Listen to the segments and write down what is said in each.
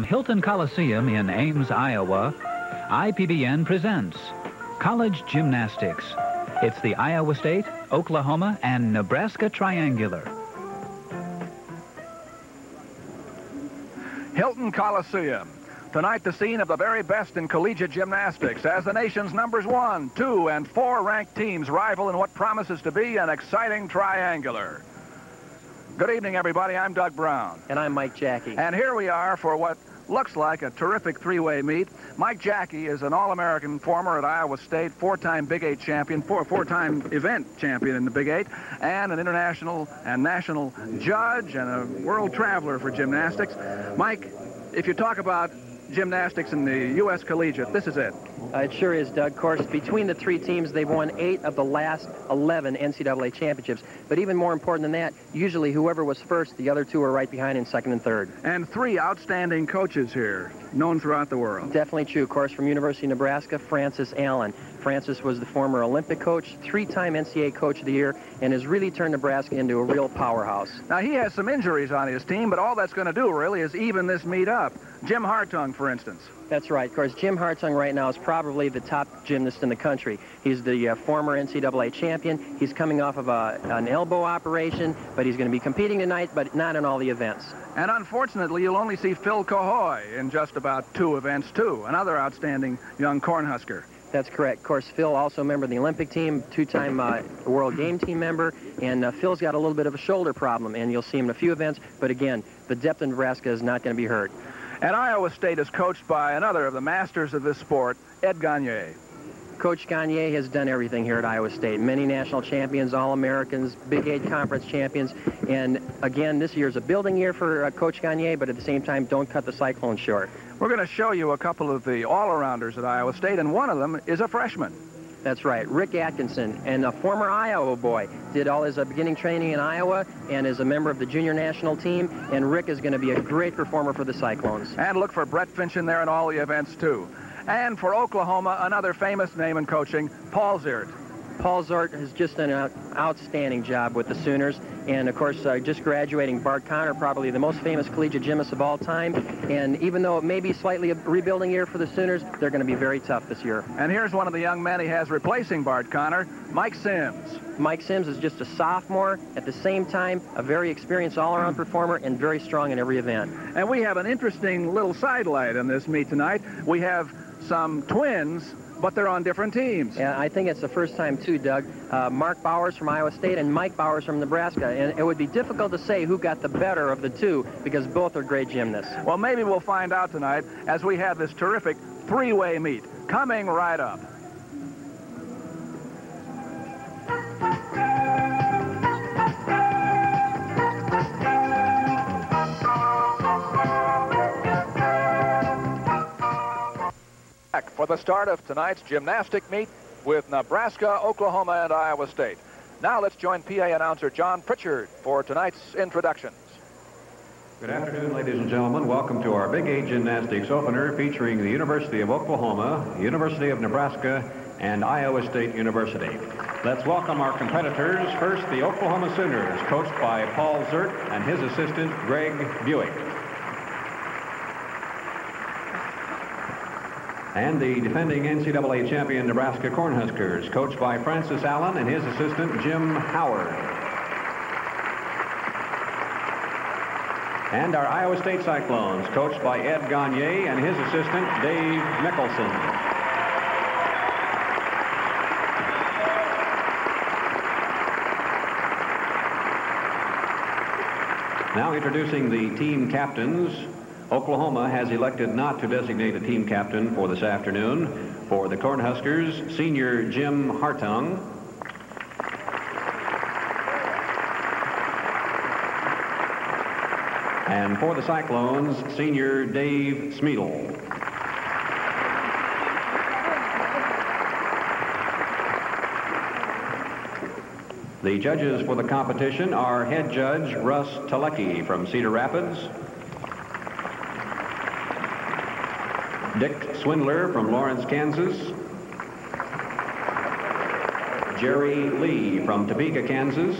From Hilton Coliseum in Ames, Iowa, IPBN presents College Gymnastics. It's the Iowa State, Oklahoma, and Nebraska Triangular. Hilton Coliseum. Tonight, the scene of the very best in collegiate gymnastics as the nation's numbers 1, 2, and 4 ranked teams rival in what promises to be an exciting triangular. Good evening, everybody. I'm Doug Brown. And I'm Mike Jackie. And here we are for what looks like a terrific three-way meet. Mike Jackie is an All-American former at Iowa State, four-time Big 8 champion, four-time event champion in the Big 8, and an international and national judge and a world traveler for gymnastics. Mike, if you talk about gymnastics in the U.S. collegiate, this is it. It sure is, Doug. Of course, between the three teams, they've won 8 of the last 11 NCAA championships. But even more important than that, usually whoever was first, the other two are right behind in second and third. And 3 outstanding coaches here, known throughout the world. Definitely true. Of course, from University of Nebraska, Francis Allen. Francis was the former Olympic coach, 3-time NCAA Coach of the Year, and has really turned Nebraska into a real powerhouse. Now, he has some injuries on his team, but all that's going to do, really, is even this meet up. Jim Hartung, for instance. That's right. Of course, Jim Hartung right now is probably the top gymnast in the country. He's the former NCAA champion. He's coming off of an elbow operation, but he's going to be competing tonight, but not in all the events. And unfortunately, you'll only see Phil Cahoy in just about 2 events, too. Another outstanding young Cornhusker. That's correct. Of course, Phil also a member of the Olympic team, 2-time World Game Team member, and Phil's got a little bit of a shoulder problem, and you'll see him in a few events, but again, the depth in Nebraska is not going to be hurt. And Iowa State is coached by another of the masters of this sport, Ed Gagne. Coach Gagne has done everything here at Iowa State. Many national champions, All-Americans, Big 8 conference champions, and again, this year's a building year for Coach Gagne, but at the same time, don't cut the Cyclones short. We're going to show you a couple of the all-arounders at Iowa State, and one of them is a freshman. That's right, Rick Atkinson, and a former Iowa boy. Did all his beginning training in Iowa and is a member of the junior national team, and Rick is going to be a great performer for the Cyclones. And look for Brett Finch in there in all the events, too. And for Oklahoma, another famous name in coaching, Paul Ziert. Paul Ziert has just done an outstanding job with the Sooners. And, of course, just graduating Bart Conner, probably the most famous collegiate gymnast of all time. And even though it may be slightly a rebuilding year for the Sooners, they're going to be very tough this year. And here's one of the young men he has replacing Bart Conner, Mike Sims. Mike Sims is just a sophomore, at the same time, a very experienced all-around performer and very strong in every event. And we have an interesting little sidelight in this meet tonight. We have some twins, but they're on different teams. Yeah, I think it's the first time, too, Doug. Mark Bowers from Iowa State and Mike Bowers from Nebraska. And it would be difficult to say who got the better of the two because both are great gymnasts. Well, maybe we'll find out tonight as we have this terrific 3-way meet coming right up. For the start of tonight's gymnastic meet with Nebraska, Oklahoma, and Iowa State. Now let's join PA announcer John Pritchard for tonight's introductions. Good afternoon, ladies and gentlemen. Welcome to our Big 8 Gymnastics opener featuring the University of Oklahoma, University of Nebraska, and Iowa State University. Let's welcome our competitors. First, the Oklahoma Sooners, coached by Paul Ziert and his assistant, Greg Buick. And the defending NCAA champion Nebraska Cornhuskers, coached by Francis Allen and his assistant Jim Howard. And our Iowa State Cyclones, coached by Ed Gagne and his assistant Dave Mickelson. Now introducing the team captains. Oklahoma has elected not to designate a team captain for this afternoon. For the Cornhuskers, senior Jim Hartung. And for the Cyclones, senior Dave Smeedle. The judges for the competition are head judge Russ Telecki from Cedar Rapids, Dick Swindler from Lawrence, Kansas, Jerry Lee from Topeka, Kansas,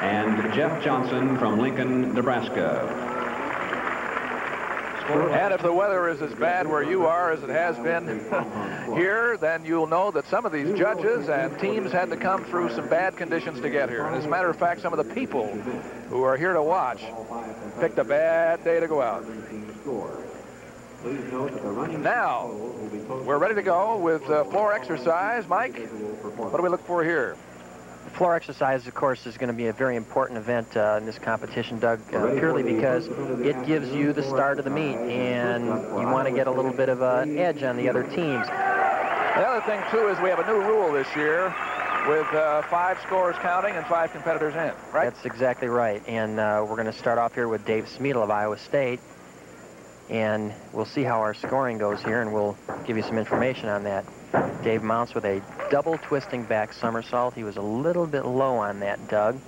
and Jeff Johnson from Lincoln, Nebraska. And if the weather is as bad where you are as it has been here, then you'll know that some of these judges and teams had to come through some bad conditions to get here. And as a matter of fact, some of the people who are here to watch picked a bad day to go out. Now, we're ready to go with floor exercise. Mike, what do we look for here? Floor exercise, of course, is going to be a very important event in this competition, Doug, purely because it gives you the start of the meet, and you want to get a little bit of an edge on the other teams. The other thing, too, is we have a new rule this year with 5 scores counting and 5 competitors in, right? That's exactly right, and we're going to start off here with Dave Smeedle of Iowa State, and we'll see how our scoring goes here, and we'll give you some information on that. Dave mounts with a double twisting back somersault. He was a little bit low on that, Doug.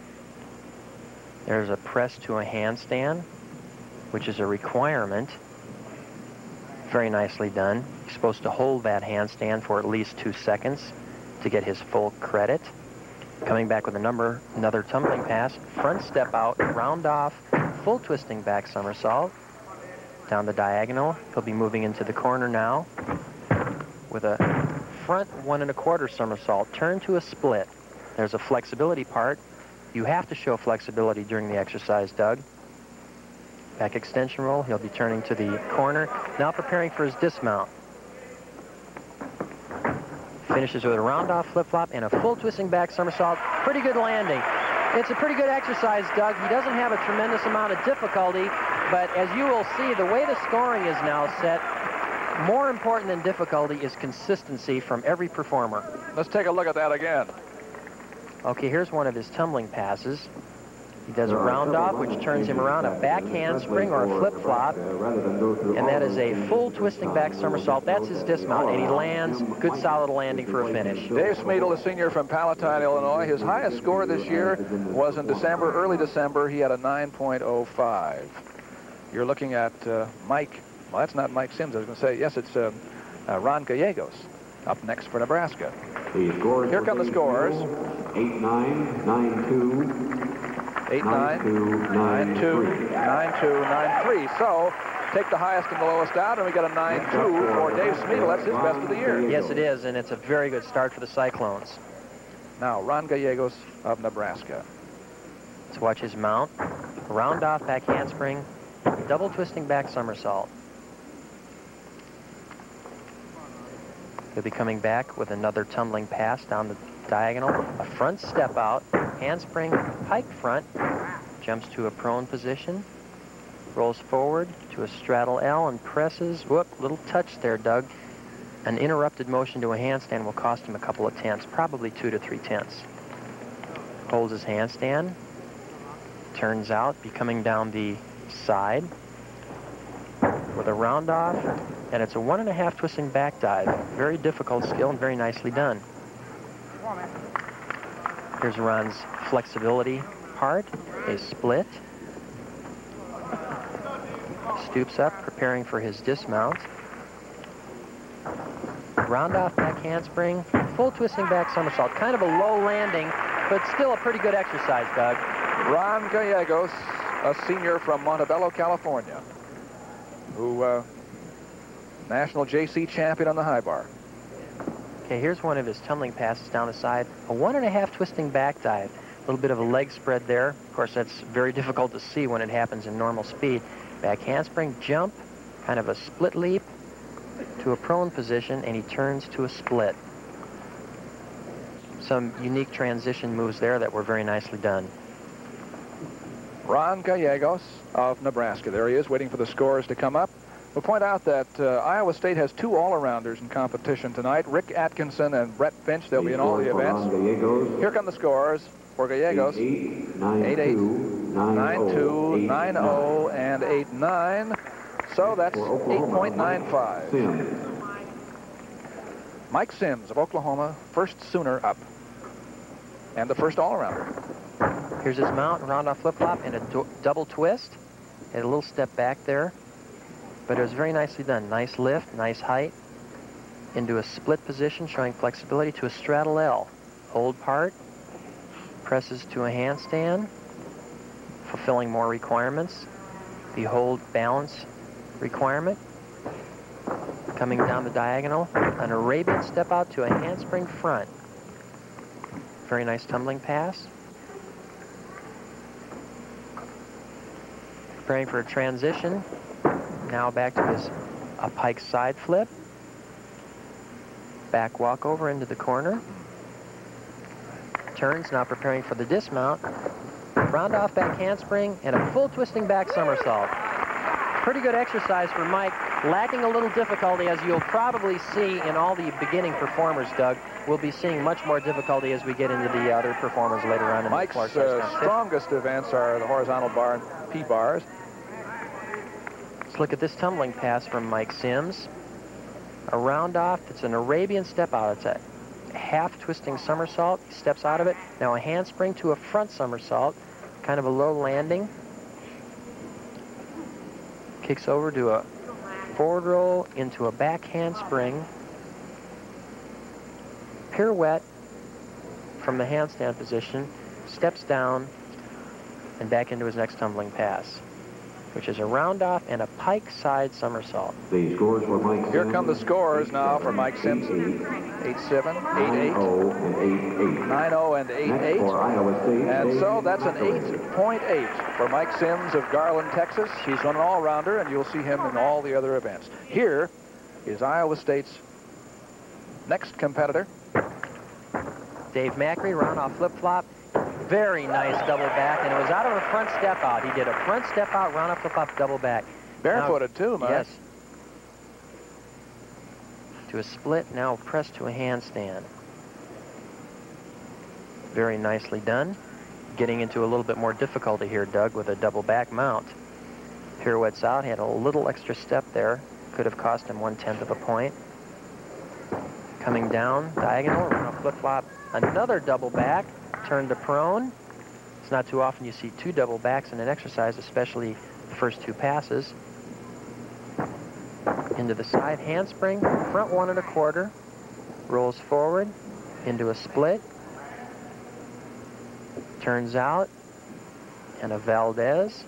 There's a press to a handstand, which is a requirement. Very nicely done. He's supposed to hold that handstand for at least 2 seconds to get his full credit. Coming back with another tumbling pass, front step out, round off, full twisting back somersault. Down the diagonal, he'll be moving into the corner now with a front 1 1/4 somersault, turn to a split. There's a flexibility part. You have to show flexibility during the exercise, Doug. Back extension roll, he'll be turning to the corner, now preparing for his dismount. Finishes with a round off flip-flop and a full twisting back somersault. Pretty good landing. It's a pretty good exercise, Doug. He doesn't have a tremendous amount of difficulty, but as you will see, the way the scoring is now set, more important than difficulty is consistency from every performer. Let's take a look at that again. Okay, here's one of his tumbling passes. He does a round off, which turns him around, a back handspring or a flip-flop, and that is a full twisting back somersault. That's his dismount, and he lands, good solid landing for a finish. Dave Smeedle, a senior from Palatine, Illinois. His highest score this year was in December, early December. He had a 9.05. You're looking at Mike. Well, that's not Mike Sims. I was going to say, yes, it's Ron Gallegos up next for Nebraska. Here come the scores. 8-9, 9-2. 8-9, 9-2, 9-2, 9-3. So take the highest and the lowest out, and we got a 9-2 for Dave Smeedle. That's his best of the year. Yes, it is, and it's a very good start for the Cyclones. Now, Ron Gallegos of Nebraska. Let's watch his mount. Round off back handspring, double twisting back somersault. He'll be coming back with another tumbling pass down the diagonal, a front step out, handspring, pike front, jumps to a prone position, rolls forward to a straddle L and presses, whoop, little touch there, Doug. An interrupted motion to a handstand will cost him a couple of tenths, probably 2 to 3 tenths. Holds his handstand, turns out, be coming down the side with a round off, and it's a 1 1/2 twisting back dive. Very difficult skill and very nicely done. Here's Ron's flexibility part, a split. Stoops up, preparing for his dismount. Round off back handspring, full twisting back somersault. Kind of a low landing, but still a pretty good exercise, Doug. Ron Gallegos, a senior from Montebello, California, who national JC champion on the high bar. Okay, here's one of his tumbling passes down the side. A 1 1/2 twisting back dive. A little bit of a leg spread there. Of course, that's very difficult to see when it happens in normal speed. Back handspring, jump, kind of a split leap to a prone position, and he turns to a split. Some unique transition moves there that were very nicely done. Ron Gallegos of Nebraska. There he is, waiting for the scores to come up. We'll point out that Iowa State has 2 all-arounders in competition tonight, Rick Atkinson and Brett Finch. They'll be in all the events. Here come the scores for Gallegos. 8-8, 9-2, 9-0, and 8-9. So that's 8.95. Mike Sims of Oklahoma, first Sooner up, and the first all-arounder. Here's his mount, round off flip-flop, and a double twist. And a little step back there. But it was very nicely done. Nice lift, nice height. Into a split position, showing flexibility to a straddle L. Hold part. Presses to a handstand. Fulfilling more requirements. The hold balance requirement. Coming down the diagonal, an Arabian step out to a handspring front. Very nice tumbling pass. Preparing for a transition. Now back to a pike side flip. Back walkover into the corner. Turns, now preparing for the dismount. Round off back handspring and a full twisting back somersault. Pretty good exercise for Mike, lacking a little difficulty, as you'll probably see in all the beginning performers, Doug. We'll be seeing much more difficulty as we get into the other performers later on in Mike's the floor. strongest events are the horizontal bar and P-bars. Let's look at this tumbling pass from Mike Sims. A round off, it's an Arabian step out. It's a half twisting somersault. He steps out of it. Now a handspring to a front somersault, kind of a low landing. Kicks over to a forward roll into a back handspring. Pirouette from the handstand position, steps down and back into his next tumbling pass, which is a round off and a pike side somersault. The scores for Mike Sims. Here come the scores now for Mike Sims. 8-7, 8-8, 9-0, and 8-8. For Iowa State. And so that's an 8.8 for Mike Sims of Garland, Texas. He's an all-rounder, and you'll see him in all the other events. Here is Iowa State's next competitor. Dave Macri, round off flip-flop. Very nice double back, and it was out of a front step out. He did a front step out, round off flip-flop, double back. Barefooted too, Mike. Yes. To a split, now pressed to a handstand. Very nicely done. Getting into a little bit more difficulty here, Doug, with a double back mount. Pirouettes out, had a little extra step there. Could have cost him 1/10 of a point. Coming down, diagonal, round off flip-flop, another double back, turn to prone. It's not too often you see two double backs in an exercise, especially the first two passes. Into the side handspring, front 1 1/4, rolls forward into a split, turns out, and a Valdez.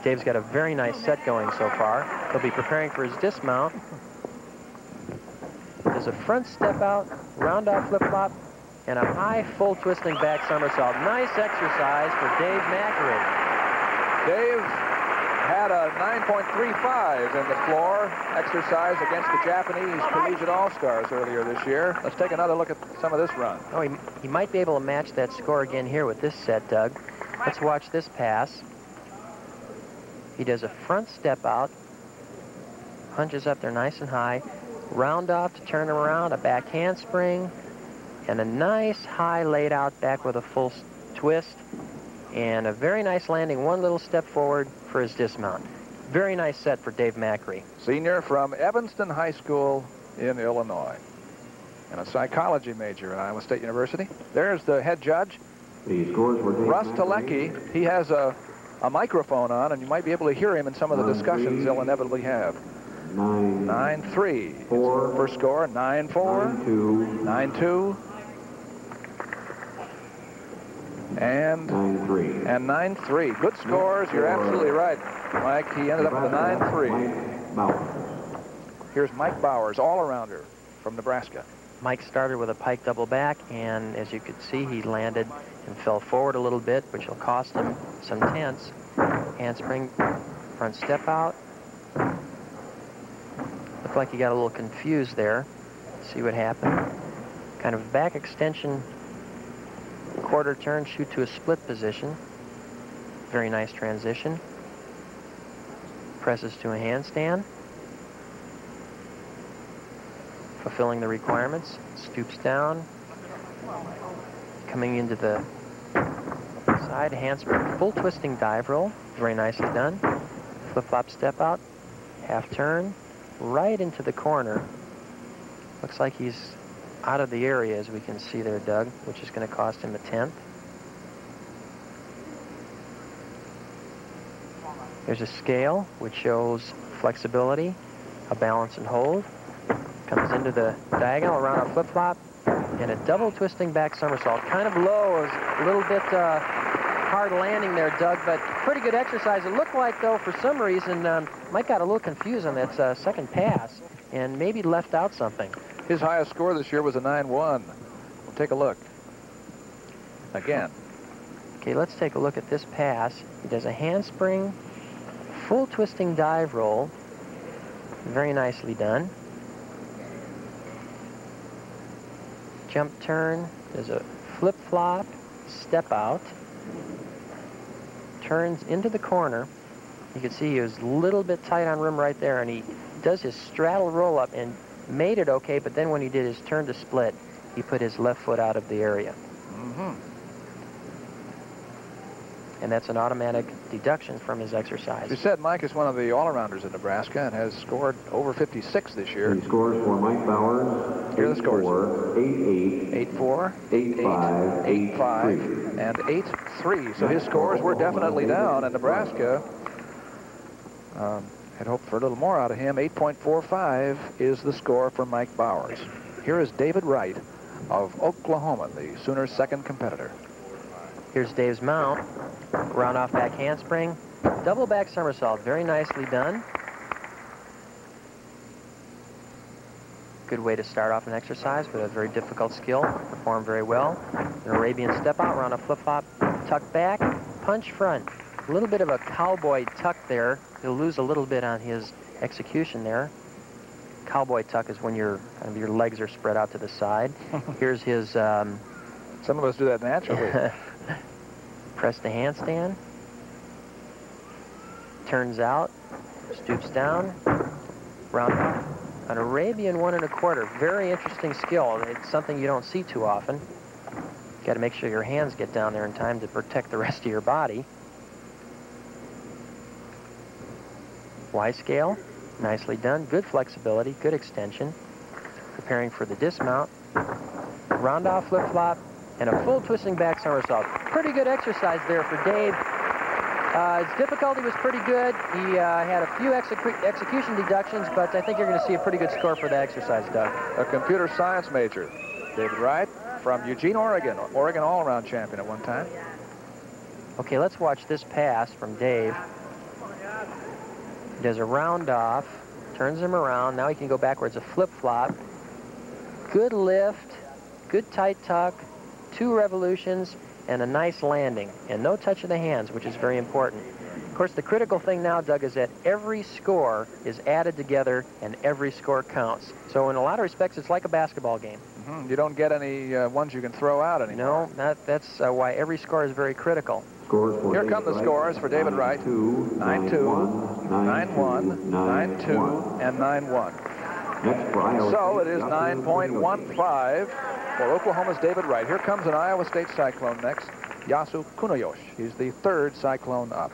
Dave's got a very nice set going so far. He'll be preparing for his dismount. There's a front step out, round off flip-flop, and a high full twisting back somersault. Nice exercise for Dave Macri. Dave had a 9.35 in the floor exercise against the Japanese collegiate all-stars earlier this year. Let's take another look at some of this run. Oh, he might be able to match that score again here with this set, Doug. Let's watch this pass. He does a front step out, punches up there nice and high, round off to turn around, a back handspring, and a nice high laid out back with a full twist, and a very nice landing, one little step forward for his dismount. Very nice set for Dave Macri. Senior from Evanston High School in Illinois, and a psychology major at Iowa State University. There's the head judge, The scores were Dave Russ Macri. Telecki. He has a microphone on, and you might be able to hear him in some of the discussions they'll inevitably have. 9-3. 4. First score, 9-4. 9-2. 9-2. And 9-3. 9-3. Good scores. You're absolutely right, Mike. He ended up with a 9-3. Mike Bowers. Here's Mike Bowers, all-arounder from Nebraska. Mike started with a pike double back, and as you could see, he landed and fell forward a little bit, which will cost him some tenths. Handspring, front step out. Looked like he got a little confused there. See what happened. Kind of back extension, quarter turn, shoot to a split position. Very nice transition. Presses to a handstand. Fulfilling the requirements. Stoops down. Coming into the side handspring, full twisting dive roll. Very nicely done. Flip-flop step out. Half turn. Right into the corner. Looks like he's out of the area, as we can see there, Doug, which is going to cost him a 10th. There's a scale which shows flexibility, a balance and hold. Comes into the diagonal around a flip-flop and a double twisting back somersault. Kind of low, is a little bit hard landing there, Doug, but pretty good exercise. It looked like, though, for some reason, Mike got a little confused on that second pass and maybe left out something. His highest score this year was a 9-1. We'll take a look. Again. Okay, let's take a look at this pass. He does a handspring, full twisting dive roll. Very nicely done. Jump turn. There's a flip-flop, step out. Turns into the corner. You can see he was a little bit tight on rim right there, and he does his straddle roll-up and made it okay, but then when he did his turn to split, he put his left foot out of the area. And that's an automatic deduction from his exercise. You said Mike is one of the all-arounders in Nebraska and has scored over 56 this year. The scores for Mike Bowers. Here are the scores. 8-8, 8-4, 8-5, 8-5, and 8-3. So his scores were definitely down, and Nebraska had hoped for a little more out of him. 8.45 is the score for Mike Bowers. Here is David Wright of Oklahoma, the Sooners' second competitor. Here's Dave's mount. Round off back handspring. Double back somersault. Very nicely done. Good way to start off an exercise, but a very difficult skill. Performed very well. An Arabian step out, round a flip-flop, tuck back, punch front. A little bit of a cowboy tuck there. He'll lose a little bit on his execution there. Cowboy tuck is when your legs are spread out to the side. Here's his... Some of us do that naturally. Press the handstand. Turns out. Stoops down. Round off. An Arabian 1 1/4. Very interesting skill. It's something you don't see too often. Got to make sure your hands get down there in time to protect the rest of your body. Y scale. Nicely done. Good flexibility. Good extension. Preparing for the dismount. Round off flip-flop. And a full twisting back somersault. Pretty good exercise there for Dave. His difficulty was pretty good. He had a few execution deductions, but I think you're going to see a pretty good score for that exercise, Doug. A computer science major, David Wright, from Eugene, Oregon. Oregon all-around champion at one time. Okay, let's watch this pass from Dave. He does a round off, turns him around. Now he can go backwards, a flip-flop. Good lift, good tight tuck. 2 revolutions and a nice landing, and no touch of the hands, which is very important. Of course, the critical thing now, Doug, is that every score is added together and every score counts. So in a lot of respects, it's like a basketball game. You don't get any ones you can throw out anymore. No, that's why every score is very critical. Here come the scores for David Wright. 9-2, 9-1, 9-2, and 9-1. So it is 9.15 for Oklahoma's David Wright. Here comes an Iowa State Cyclone next, Yasu Kunoyoshi. He's the 3rd Cyclone up.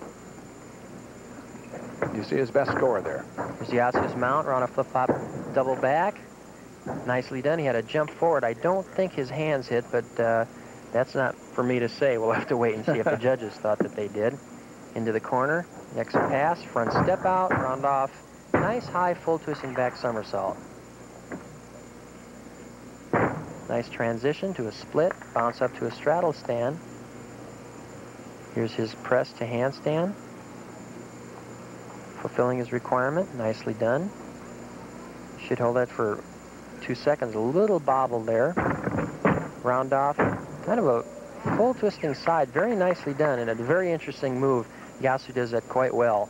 You see his best score there. Here's Yasu's mount, on a flip-flop double back. Nicely done. He had a jump forward. I don't think his hands hit, but that's not for me to say. We'll have to wait and see if the judges thought that they did. Into the corner. Next pass, front step out, round off. Nice high full twisting back somersault. Nice transition to a split, bounce up to a straddle stand. Here's his press to handstand. Fulfilling his requirement, nicely done. Should hold that for 2 seconds, a little bobble there. Round off, kind of a full twisting side, very nicely done, and a very interesting move. Yasu does that quite well.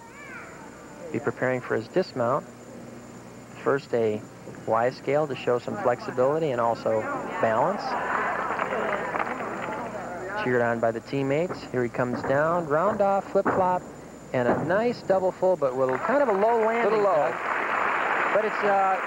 Be preparing for his dismount. First a Y scale to show some flexibility and also balance. Cheered on by the teammates. Here he comes down, round off, flip-flop, and a nice double full, but with kind of a low landing. Little low. But it's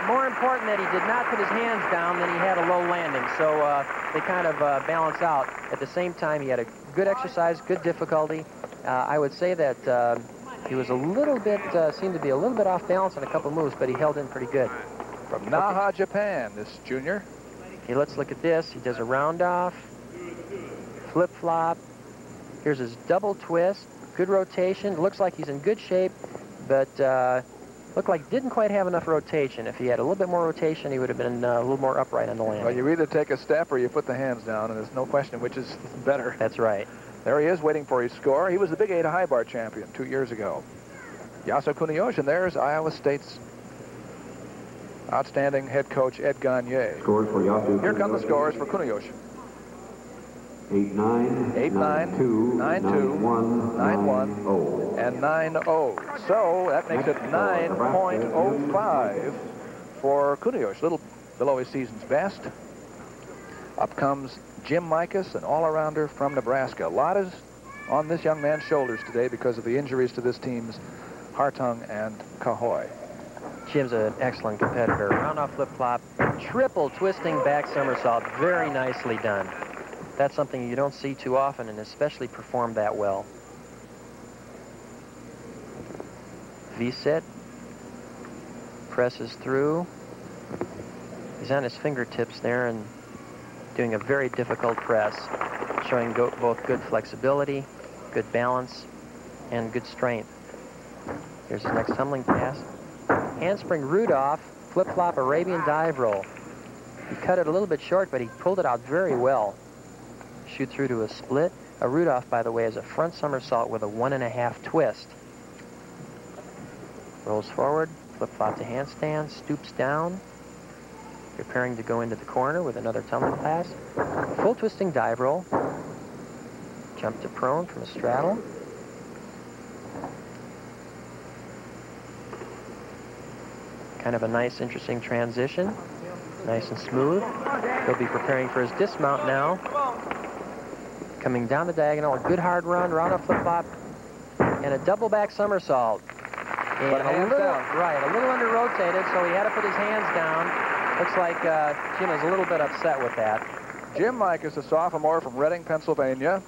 more important that he did not put his hands down than he had a low landing. So they kind of balance out. At the same time, he had a good exercise, good difficulty. I would say that he was a little bit, seemed to be a little bit off balance on a couple moves, but he held in pretty good. From Naha, Japan, this junior. Okay, let's look at this. He does a round off, flip-flop. Here's his double twist. Good rotation. Looks like he's in good shape, but looked like didn't quite have enough rotation. If he had a little bit more rotation, he would have been a little more upright on the landing. Well, you either take a step or you put the hands down, and there's no question which is better. That's right. There he is waiting for his score. He was the Big 8 high bar champion 2 years ago. Yasso Kuniyoshi, and there's Iowa State's outstanding head coach, Ed Gagne. Scores for Yasu. Here come the scores for Kuniyoshi. 8-9, 8-9, 9-2, 9-2, 9-1, 9-0. and 9-0. So that makes it 9.05 for Kuniyoshi, a little below his season's best. Up comes Jim Mikas, an all-arounder from Nebraska. A lot is on this young man's shoulders today because of the injuries to this team's Hartung and Kahoy. Jim's an excellent competitor. Round-off flip-flop, triple twisting back somersault. Very nicely done. That's something you don't see too often, and especially performed that well. V-sit. Presses through. He's on his fingertips there and doing a very difficult press, showing both good flexibility, good balance, and good strength. Here's his next tumbling pass. Handspring Rudolph, flip-flop Arabian dive roll. He cut it a little bit short, but he pulled it out very well. Shoot through to a split. A Rudolph, by the way, is a front somersault with a 1.5 twist. Rolls forward, flip-flop to handstand, stoops down, preparing to go into the corner with another tumbling pass. Full twisting dive roll. Jump to prone from a straddle. Kind of a nice, interesting transition. Nice and smooth. He'll be preparing for his dismount now. Coming down the diagonal, a good hard run, round-off flip-flop, and a double back somersault. And a little under-rotated, so he had to put his hands down. Looks like Jim is a little bit upset with that. Jim Mikas, a sophomore from Reading, Pennsylvania.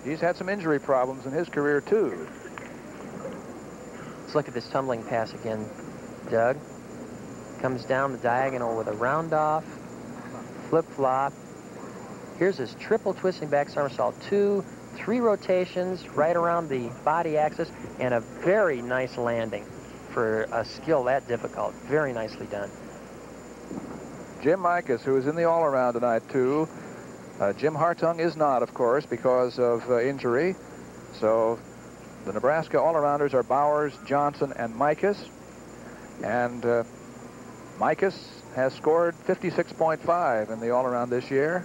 He's had some injury problems in his career, too. Let's look at this tumbling pass again, Doug. Comes down the diagonal with a round-off, flip-flop. Here's his triple twisting back somersault. 2, 3 rotations right around the body axis, and a very nice landing for a skill that difficult. Very nicely done. Jim Mikas, who is in the all-around tonight, too. Jim Hartung is not, of course, because of injury. So the Nebraska all-arounders are Bowers, Johnson, and Mikas. And Mikas has scored 56.5 in the all-around this year.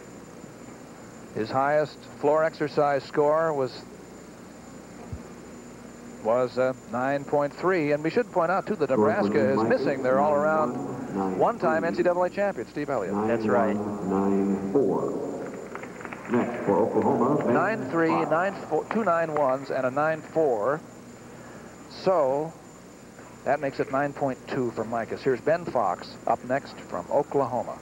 His highest floor exercise score was 9.3. And we should point out, too, that Nebraska is missing their all-around one-time NCAA champion, Steve Elliott. That's right. 9-4. Next for Oklahoma. 9-3, 9-4, 2 9-1s, and a 9-4. So that makes it 9.2 for Mikas. Here's Ben Fox up next from Oklahoma.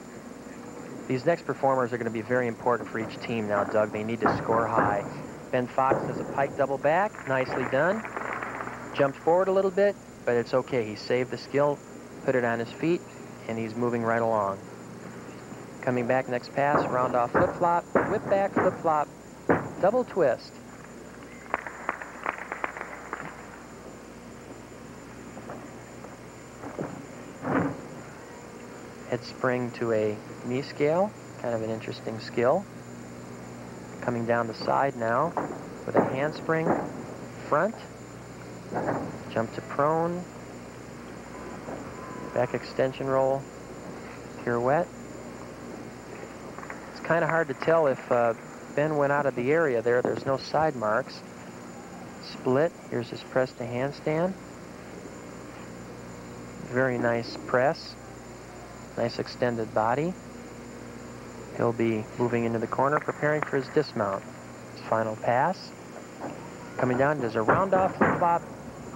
These next performers are going to be very important for each team now, Doug. They need to score high. Ben Fox does a pike double back. Nicely done. Jumped forward a little bit, but it's okay. He saved the skill, put it on his feet, and he's moving right along. Coming back, next pass, round off flip-flop, whip back, flip-flop, double twist. Head spring to a knee scale, kind of an interesting skill. Coming down the side now with a handspring front, jump to prone, back extension roll, pirouette. It's kind of hard to tell if Ben went out of the area there. There's no side marks. Split, here's his press to handstand. Very nice press. Nice extended body. He'll be moving into the corner, preparing for his dismount. His final pass. Coming down, does a round-off flip-flop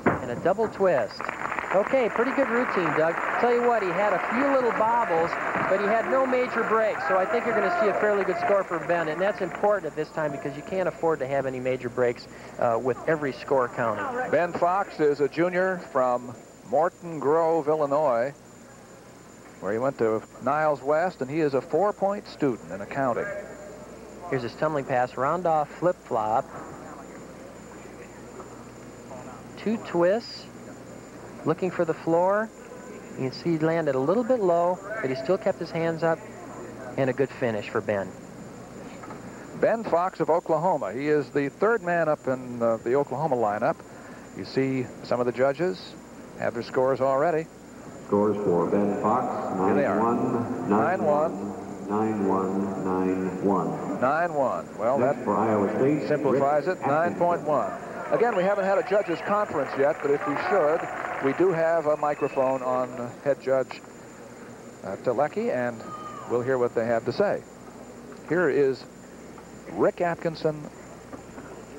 and a double twist. Okay, pretty good routine, Doug. Tell you what, he had a few little bobbles, but he had no major breaks, so I think you're going to see a fairly good score for Ben, and that's important at this time because you can't afford to have any major breaks with every score counting. Ben Fox is a junior from Morton Grove, Illinois, where he went to Niles West, and he is a 4-point student in accounting. Here's his tumbling pass, round-off flip-flop. 2 twists, looking for the floor. You can see he landed a little bit low, but he still kept his hands up, and a good finish for Ben. Ben Fox of Oklahoma. He is the third man up in the Oklahoma lineup. You see some of the judges have their scores already. Scores for Ben Fox, 9-1, 9-1, 9-1, 9-1. 9-1. Well, Next that for Iowa State, simplifies it. 9.1. Again, we haven't had a judges conference yet, but if we should, we do have a microphone on head judge Telecki, and we'll hear what they have to say. Here is Rick Atkinson,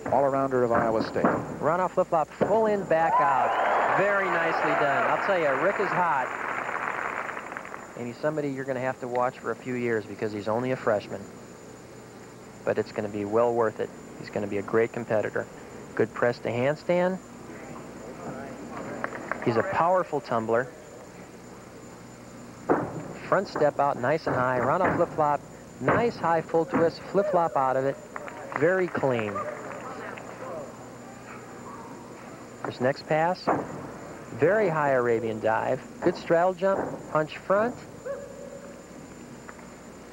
all-arounder of Iowa State. Run off flip-flop, full in, back out. Very nicely done. I'll tell you, Rick is hot. And he's somebody you're going to have to watch for a few years because he's only a freshman. But it's going to be well worth it. He's going to be a great competitor. Good press to handstand. He's a powerful tumbler. Front step out, nice and high. Round off flip-flop. Nice high full twist, flip-flop out of it. Very clean. This next pass. Very high Arabian dive. Good straddle jump, punch front.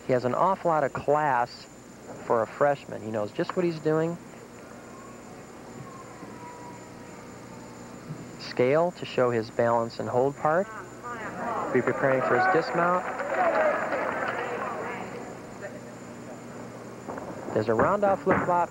He has an awful lot of class for a freshman. He knows just what he's doing. Scale to show his balance and hold part. Be preparing for his dismount. There's a round-off flip-flop.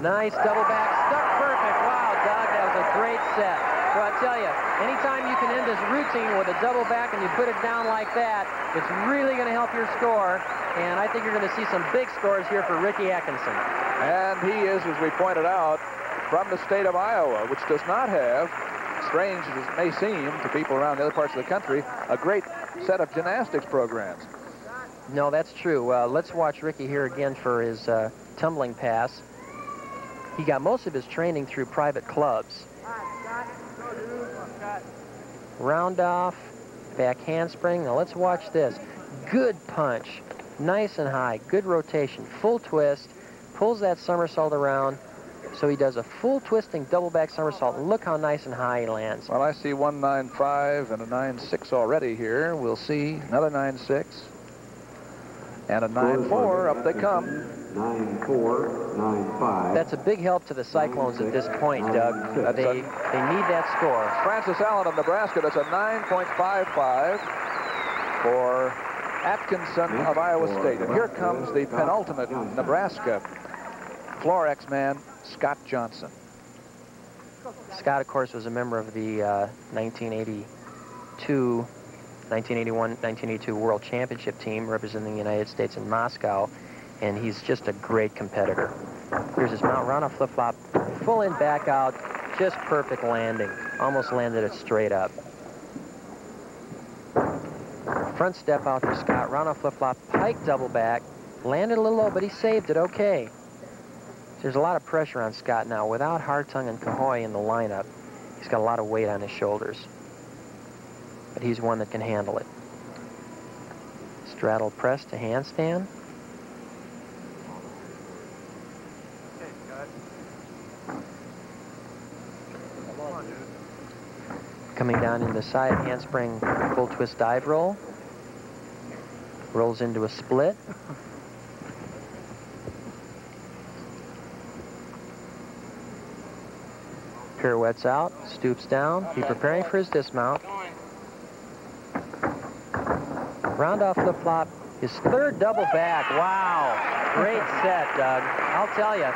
Nice double back, stuck perfect. Wow, Doug, that was a great set. Well, I tell you, anytime you can end this routine with a double back and you put it down like that, it's really going to help your score. And I think you're going to see some big scores here for Ricky Atkinson. And he is, as we pointed out, from the state of Iowa, which does not have, strange as it may seem to people around the other parts of the country, a great set of gymnastics programs. No, that's true. Let's watch Ricky here again for his tumbling pass. He got most of his training through private clubs. Round off, back handspring. Now let's watch this. Good punch, nice and high, good rotation, full twist, pulls that somersault around. So he does a full twisting double back somersault. Look how nice and high he lands. Well, I see 1.95 and a 9.6 already here. We'll see another 9.6 and a 9.4. Up they come. 9-4, 9-5. That's a big help to the Cyclones at this point, Doug. They need that score. Francis Allen of Nebraska, that's a 9.55 for Atkinson of Iowa State. And here comes the penultimate Nebraska floor X man, Scott Johnson. Scott, of course, was a member of the 1981, 1982 World Championship team representing the United States in Moscow, and he's just a great competitor. Here's his mount, round off flip-flop, full in, back out, just perfect landing. Almost landed it straight up. Front step out for Scott, round off flip-flop, pike double back, landed a little low, but he saved it okay. There's a lot of pressure on Scott now. Without Hartung and Cahoy in the lineup, he's got a lot of weight on his shoulders. But he's one that can handle it. Straddle press to handstand. Coming down in the side handspring full twist dive roll. Rolls into a split. Pirouettes out, stoops down, be preparing for his dismount. Round off flip-flop, his third double back. Wow, great set, Doug. I'll tell you,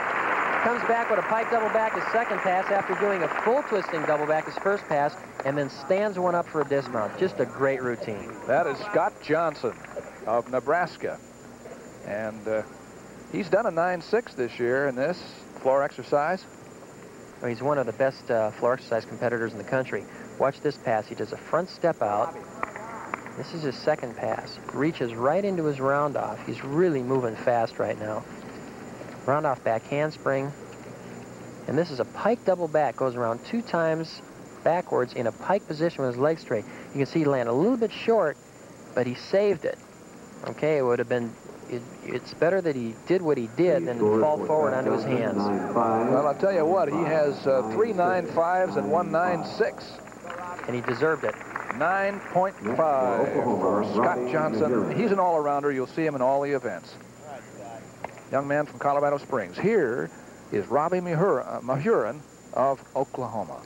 comes back with a pike double back his second pass after doing a full twisting double back his first pass, and then stands one up for a dismount. Just a great routine. That is Scott Johnson of Nebraska. And he's done a 9.6 this year in this floor exercise. Well, he's one of the best floor exercise competitors in the country. Watch this pass. He does a front step out. This is his second pass. Reaches right into his round off. He's really moving fast right now. Round off back handspring. And this is a pike double back. Goes around 2 times backwards in a pike position with his legs straight. You can see he landed a little bit short, but he saved it. Okay, it would have been... It's better that he did what he did than fall forward onto his hands. Well, I'll tell you what, he has 3 9.5s and 1 9.6. And he deserved it. 9.5 for Scott Johnson. He's an all-arounder. You'll see him in all the events. young man from Colorado Springs. Here is Robbie Mahurin of Oklahoma.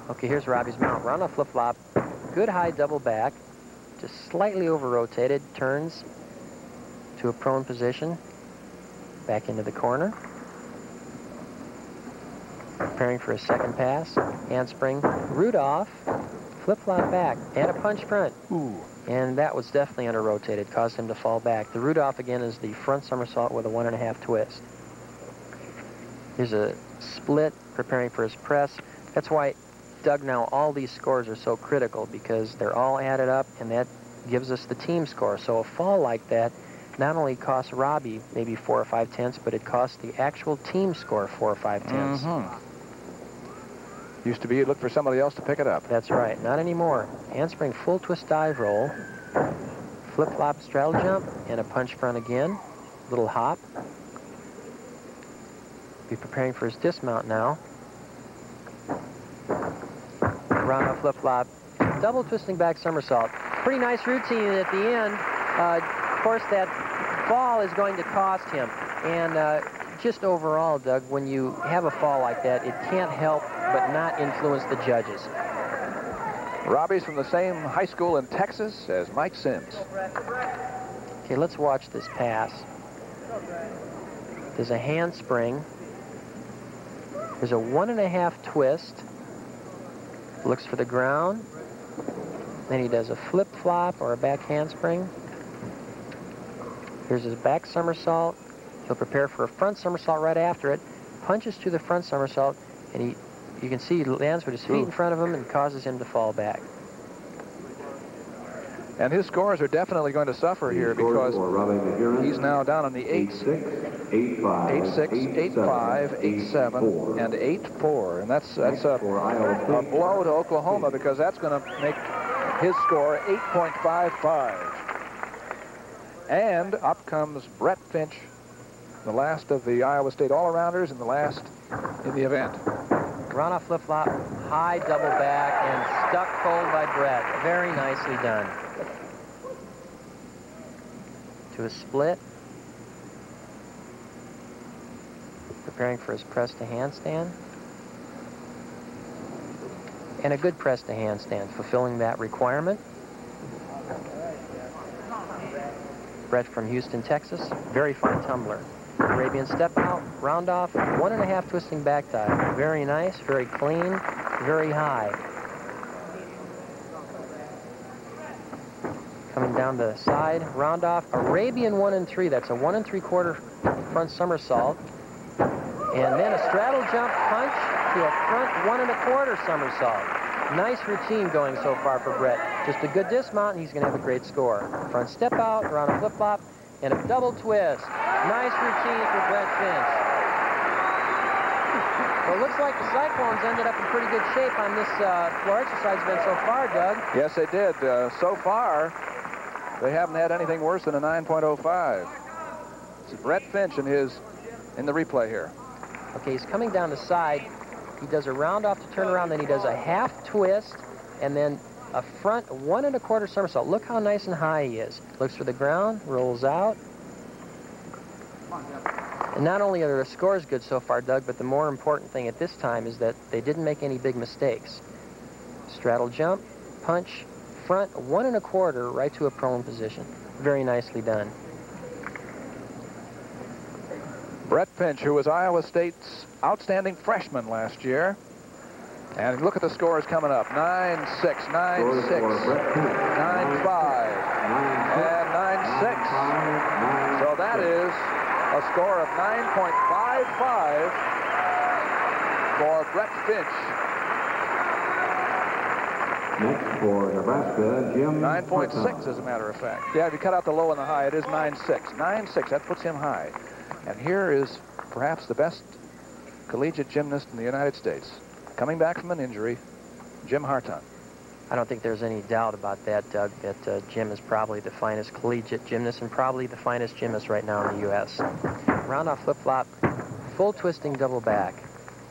Okay, here's Robbie's mount. Round-off flip-flop. Good high double back. Just slightly over-rotated. Turns to a prone position. Back into the corner. Preparing for a second pass. Handspring. Root off. Flip-flop back. And a punch front. Ooh. And that was definitely under-rotated. Caused him to fall back. The root off again is the front somersault with a 1.5 twist. Here's a split. Preparing for his press. That's why, Doug, now all these scores are so critical, because they're all added up, and that gives us the team score. So a fall like that not only costs Robbie maybe 4 or 5 tenths, but it costs the actual team score 4 or 5 tenths. Used to be you'd look for somebody else to pick it up. That's right. Not anymore. Handspring full twist dive roll. Flip-flop straddle jump, and a punch front again. Little hop. Be preparing for his dismount now. Round-off flip-flop, double twisting back somersault. Pretty nice routine at the end. Of course, that fall is going to cost him. And just overall, Doug, when you have a fall like that, it can't help but not influence the judges. Robbie's from the same high school in Texas as Mike Sims. Okay, let's watch this pass. There's a handspring. There's a 1.5 twist. Looks for the ground. Then he does a flip-flop or a back handspring. Here's his back somersault. He'll prepare for a front somersault right after it. Punches to the front somersault, and you can see he lands with his feet in front of him and causes him to fall back. And his scores are definitely going to suffer here, because he's now down on the 8-6, 8-6, 8-5, 8-7, and 8-4. And that's a blow to Oklahoma, because that's going to make his score 8.55. And up comes Brett Finch, the last of the Iowa State all-arounders and the last in the event. Round-off flip-flop, high double back, and stuck cold by Brett. Very nicely done. To a split. Preparing for his press to handstand. And a good press to handstand, fulfilling that requirement. Brett from Houston, Texas. Very fine tumbler. Arabian step out, round off, 1.5 twisting back dive. Very nice, very clean, very high. Coming down the side, round off, Arabian 1 and 3. That's a 1 3/4 front somersault. And then a straddle jump punch to a front 1 1/4 somersault. Nice routine going so far for Brett. Just a good dismount, and he's going to have a great score. Front step out, around a flip-flop, and a double twist. Nice routine for Brett Finch. Well, it looks like the Cyclones ended up in pretty good shape on this floor exercise event so far, Doug. Yes, they did. So far, they haven't had anything worse than a 9.05. This is Brett Finch in the replay here. Okay, he's coming down the side. He does a round off to turn around, then he does a half twist, and then a front 1 1/4 somersault. Look how nice and high he is. Looks for the ground, rolls out. And not only are the scores good so far, Doug, but the more important thing at this time is that they didn't make any big mistakes. Straddle jump, punch, front 1 1/4 right to a prone position. Very nicely done. Brett Finch, who was Iowa State's outstanding freshman last year. And look at the scores coming up. 9-6, 9-6, 9-5, and 9-6. So that is a score of 9.55 for Brett Finch. Next for Nebraska, Jim 9.6, as a matter of fact. Yeah, if you cut out the low and the high, it is 9.6. 9.6, that puts him high. And here is perhaps the best collegiate gymnast in the United States. Coming back from an injury, Jim Hartung. I don't think there's any doubt about that, Doug, that Jim is probably the finest collegiate gymnast and probably the finest gymnast right now in the U.S. Round off flip-flop, full twisting double back.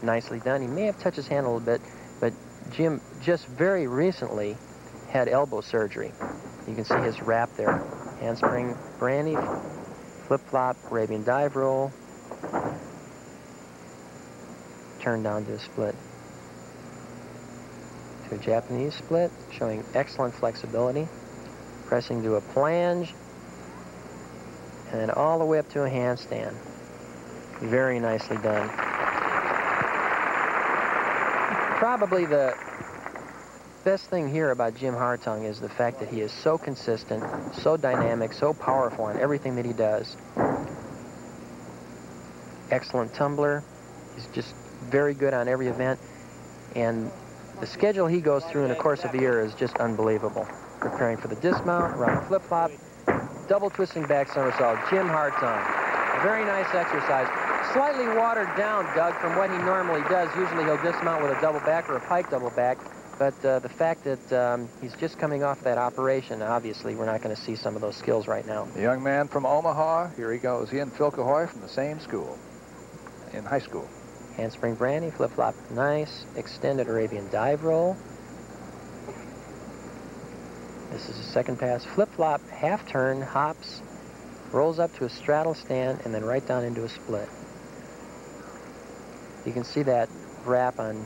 Nicely done. He may have touched his hand a little bit, but Jim just very recently had elbow surgery. You can see his wrap there. Handspring brandy, Flip-flop, Arabian dive roll. Turn down to a split. To a Japanese split, showing excellent flexibility. Pressing to a flange. And then all the way up to a handstand. Very nicely done. Probably the best thing here about Jim Hartung is the fact that he is so consistent, so dynamic, so powerful in everything that he does. Excellent tumbler. He's just very good on every event. And the schedule he goes through in the course of the year is just unbelievable. Preparing for the dismount, round flip-flop, double twisting back somersault. Jim Hartung. A very nice exercise. Slightly watered down, Doug, from what he normally does. Usually he'll dismount with a double back or a pike double back. But the fact that he's just coming off that operation, obviously we're not going to see some of those skills right now. The young man from Omaha, here he goes. He and Phil Cahoy from the same school, in high school. Handspring brandy, flip-flop, nice. Extended Arabian dive roll. This is a second pass. Flip-flop, half turn, hops, rolls up to a straddle stand, and then right down into a split. You can see that wrap on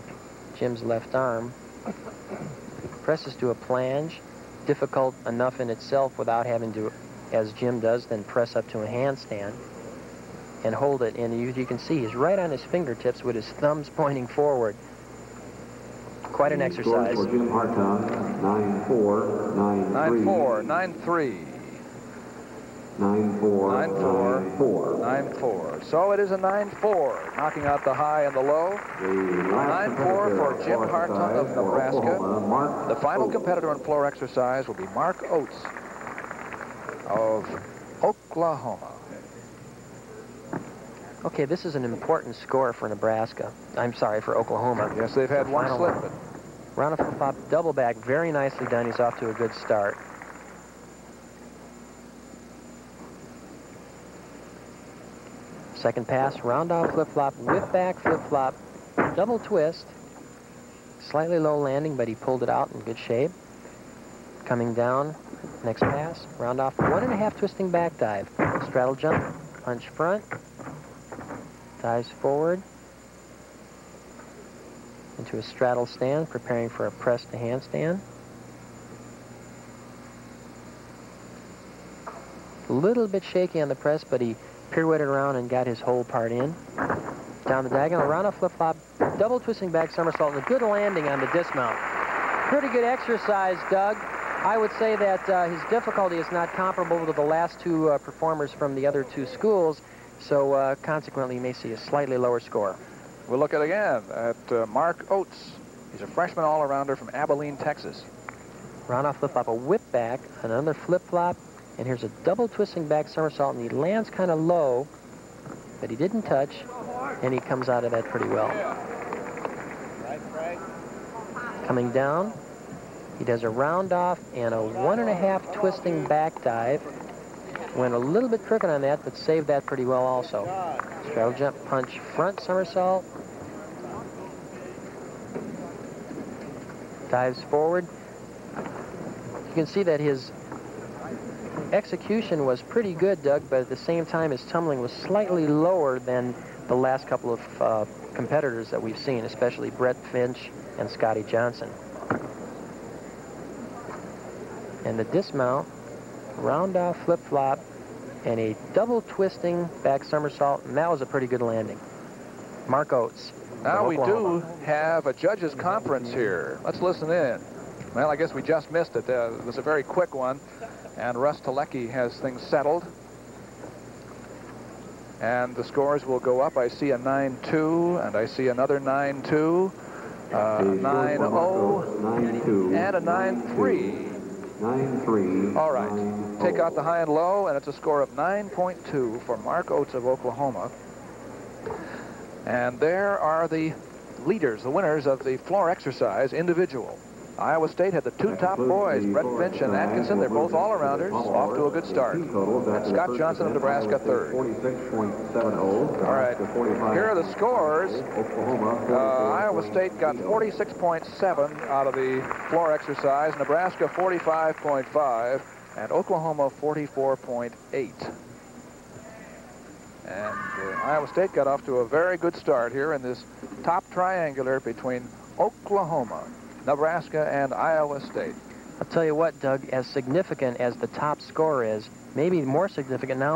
Jim's left arm. Presses to a flange. Difficult enough in itself without having to, as Jim does, then press up to a handstand and hold it. And you can see he's right on his fingertips with his thumbs pointing forward. Quite an exercise. For Jim Hartung, 9-4, 9-3. 9-4, 9-3. 9-4, 9-4, 9-4. So it is a 9-4, knocking out the high and the low. 9-4 for Jim Hartung of Nebraska. The final competitor in floor exercise will be Mark Oates of Oklahoma. Okay, this is an important score for Nebraska. I'm sorry, for Oklahoma. Yes, they've had one slip. But round of flip-flop, double back, very nicely done. He's off to a good start. Second pass, round off flip-flop, whip back flip-flop, double twist. Slightly low landing, but he pulled it out in good shape. Coming down, next pass, round off, 1.5 twisting back dive. Straddle jump, punch front, dives forward into a straddle stand, preparing for a press to handstand. A little bit shaky on the press, but he pirouetted around and got his whole part in. Down the diagonal, round off flip-flop, double twisting back somersault, and a good landing on the dismount. Pretty good exercise, Doug. I would say that his difficulty is not comparable to the last two performers from the other two schools, so consequently you may see a slightly lower score. we'll look at again at Mark Oates. He's a freshman all-arounder from Abilene, Texas. Round off flip-flop, a whip back, another flip-flop, and here's a double twisting back somersault, and he lands kind of low, but he didn't touch, and he comes out of that pretty well. Coming down, he does a round off and a 1.5 twisting back dive. Went a little bit crooked on that, but saved that pretty well also. Straddle jump, punch, front somersault. Dives forward. You can see that his execution was pretty good, Doug, but at the same time his tumbling was slightly lower than the last couple of competitors that we've seen, especially Brett Finch and Scotty Johnson. And the dismount, round off flip-flop, and a double twisting back somersault, and that was a pretty good landing. Mark Oates. Now we do have a judges conference here. Let's listen in. Well, I guess we just missed it. It was a very quick one, and Russ Telecki has things settled. And the scores will go up. I see a 9-2, and I see another 9-2, 9-0, and a 9-3. 9-3. All right. Take out the high and low, and it's a score of 9.2 for Mark Oates of Oklahoma. And there are the leaders, the winners of the floor exercise individual. Iowa State had the two top boys, Brett Finch and Atkinson. They're both all-arounders, off to a good start. And Scott Johnson of Nebraska, third. 46.70. All right, here are the scores. Iowa State got 46.7 out of the floor exercise, Nebraska 45.5, and Oklahoma 44.8. And Iowa State got off to a very good start here in this top triangular between Oklahoma, Nebraska, and Iowa State. I'll tell you what, Doug, as significant as the top score is, maybe more significant now